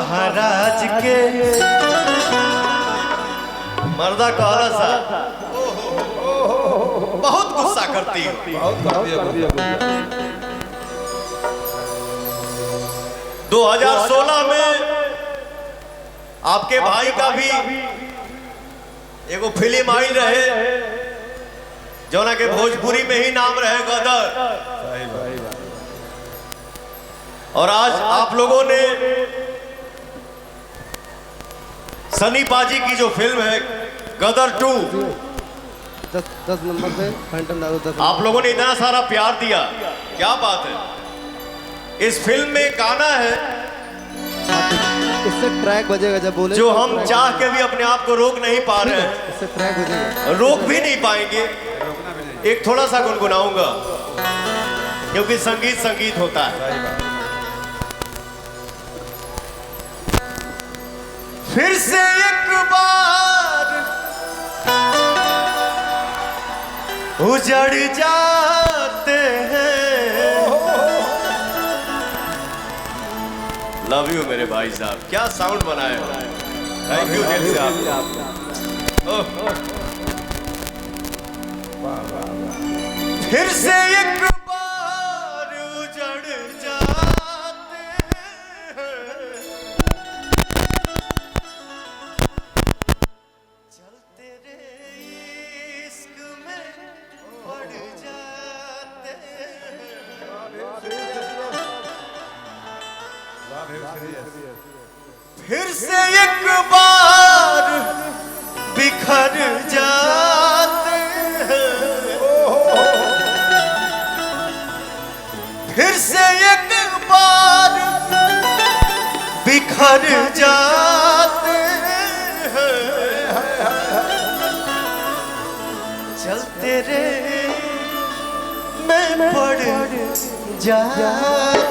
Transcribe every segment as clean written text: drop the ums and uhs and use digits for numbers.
महाराज के मर्दा कहला सा बहुत गुस्सा करती हो। 2016 में आपके भाई का भी एगो फिल्म आई रहे जौना के भोजपुरी में ही नाम रहे गदर। और आज आप लोगों ने सनी पाजी की जो फिल्म है गदर 2 10 नंबर पे फैंटम दारू आप लोगों ने इतना सारा प्यार दिया, क्या बात है। इस फिल्म में गाना है इससे ट्रैक बजेगा जब बोले जो हम चाह के भी अपने आप को रोक नहीं पा रहे हैं, इससे ट्रैक बजेगा, रोक भी नहीं पाएंगे। एक थोड़ा सा गुनगुनाऊंगा क्योंकि संगीत संगीत होता है। फिर से एक बार उजड़ जाते हैं। लव यू मेरे भाई साहब, क्या साउंड बनाए हो, थैंक यू दिल से आप। फिर से एक बार उजड़ जाते हैं, चलते रे इश्क में पड़ जाते हैं। फिर से एक बार बिखर जाते हैं, फिर से एक बार बिखर जाते हैं, चलते रे मैं पड़ जाते हैं।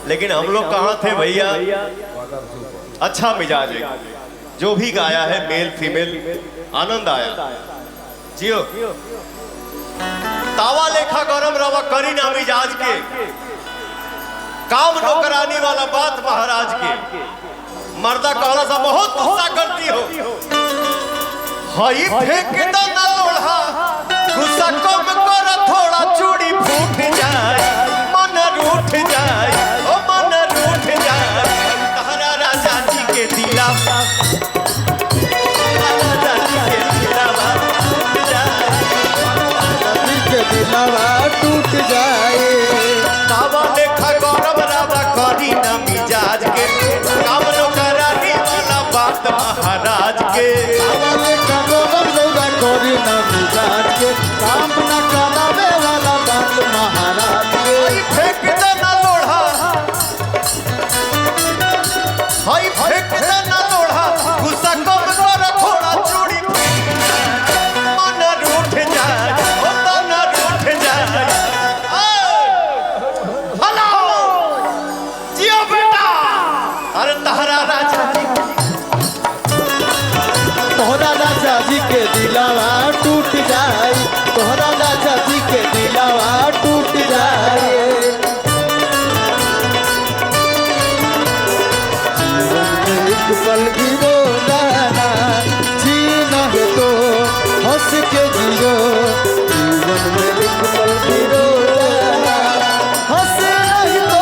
लेकिन हम लोग कहाँ थे भैया, अच्छा मिजाज है, जो भी गाया है मेल फीमेल आनंद आया। जियो तावा लेखा गरम रवा करी ना मिजाज के, काम नौकरानी वाला बात महाराज के। मर्दा कहला सा बहुत गुस्सा करती हो, हई फेंक दो ना लोढ़ा, गुस्सा कम कर थोड़ा चूड़ी फूट जाए, मन रूठ जाए ओ मन रूठ जाए। तहरा राजा जी के दिला टूट जाए, तावा लेखा गरम रवा करी ना मिजाज के, काम नौकरानी वाला बात महाराज के। करी ना मिजाज के, काम न करावे वाला बात महाराज के। फेंक दे ना लोढ़ा, हाय फेंक दे ना लोढ़ा, गुस्सा कम कर थोड़ा चूड़ी मन रूठ जाए ओ तन रूठ जाए। हेलो जियो बेटा, अरे तहरा राजा जी, तोहरा राजा जी के दिलावा टूट जाए, तोहरा राजा जी के दिलावा टूट जाए। एक पल भी रोना ना, जीना है तो हंस के जियो, जीवन में एक पल भी रोना ना, हंस नहीं तो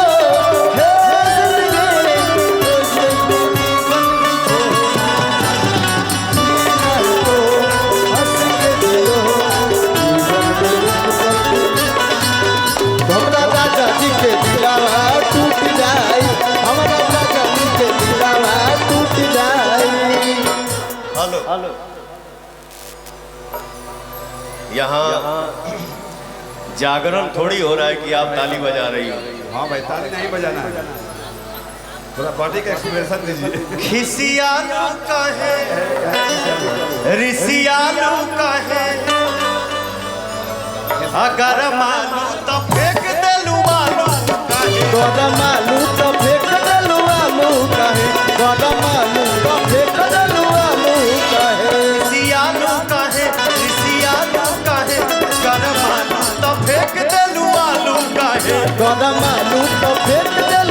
टूट जाए, हमारा राजा जी के दिलावा टूट जाए। हेलो यहाँ जागरण थोड़ी हो रहा है कि आप ताली बजा रही हो। हाँ भाई, ताली नहीं बजाना है, थोड़ा बॉडी का एक्सप्रेशन दीजिए। खिसियालू कहे रिसियालू कहे, अगर मालू तो फेंक देलू आलू कहे, गरम आलू तो फेंक देलू आलू कहे, गरम आलू तो फेंक देलू आलू कहे। रिसियालू कहे रिसियालू कहे, गरम आलू तो फेंक देलू आलू कहे, गरम आलू तो फेंक देलू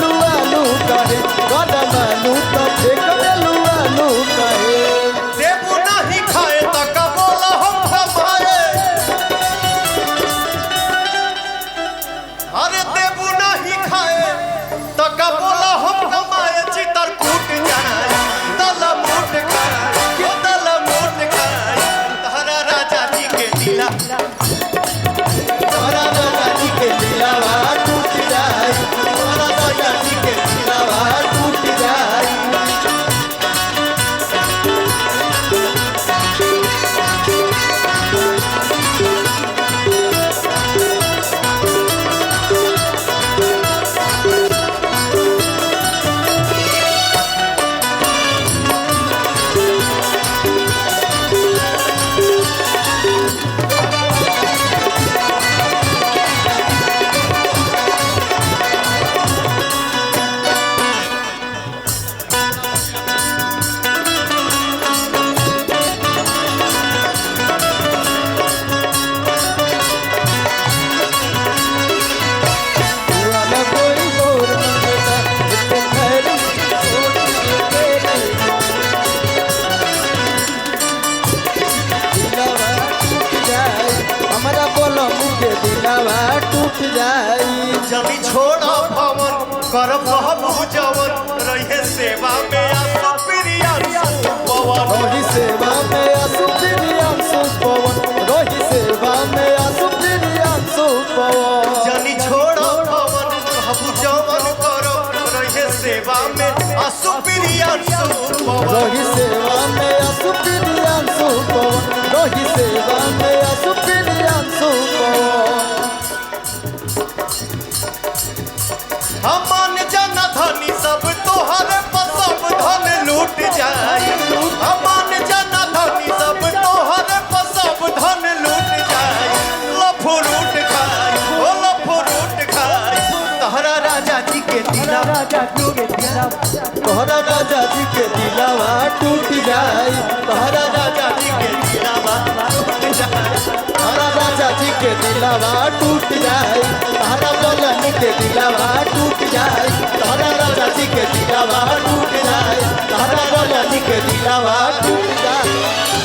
जनी छोड़ा भवन कर बहबू जवन रहे सेवा में आसु प्रियांशु पवन रोहि सेवा में आसु प्रियांशु पवन रोहि सेवा में आसु प्रियांशु पवन जनी छोड़ा भवन बहबू जवन कर रहे सेवा में आसु प्रियांशु पवन रोहि सेवा में आसु प्रियांशु पवन रोहि सेवा में आसु प्रियांशु पवन अमन जन धनी सब तोहर सब धन लूट जाए अमन जन धनी सब तोहर सब धन लूट जाए लफुरूट खाए ओ लफुरूट खाए तोहरा राजा जी के दिलावा तोहरा राजा जी के दिलावा टूट जाए तोहरा राजा जी के दिलावा टूट जाए तोहरा राजा जी के दिलावा टूट जाए तोहरा बोलन के दिलावा टूट जाए तोहरा राजा जी के दिलावा टूट जाए तोहरा बोलन के दिलावा टूट जाए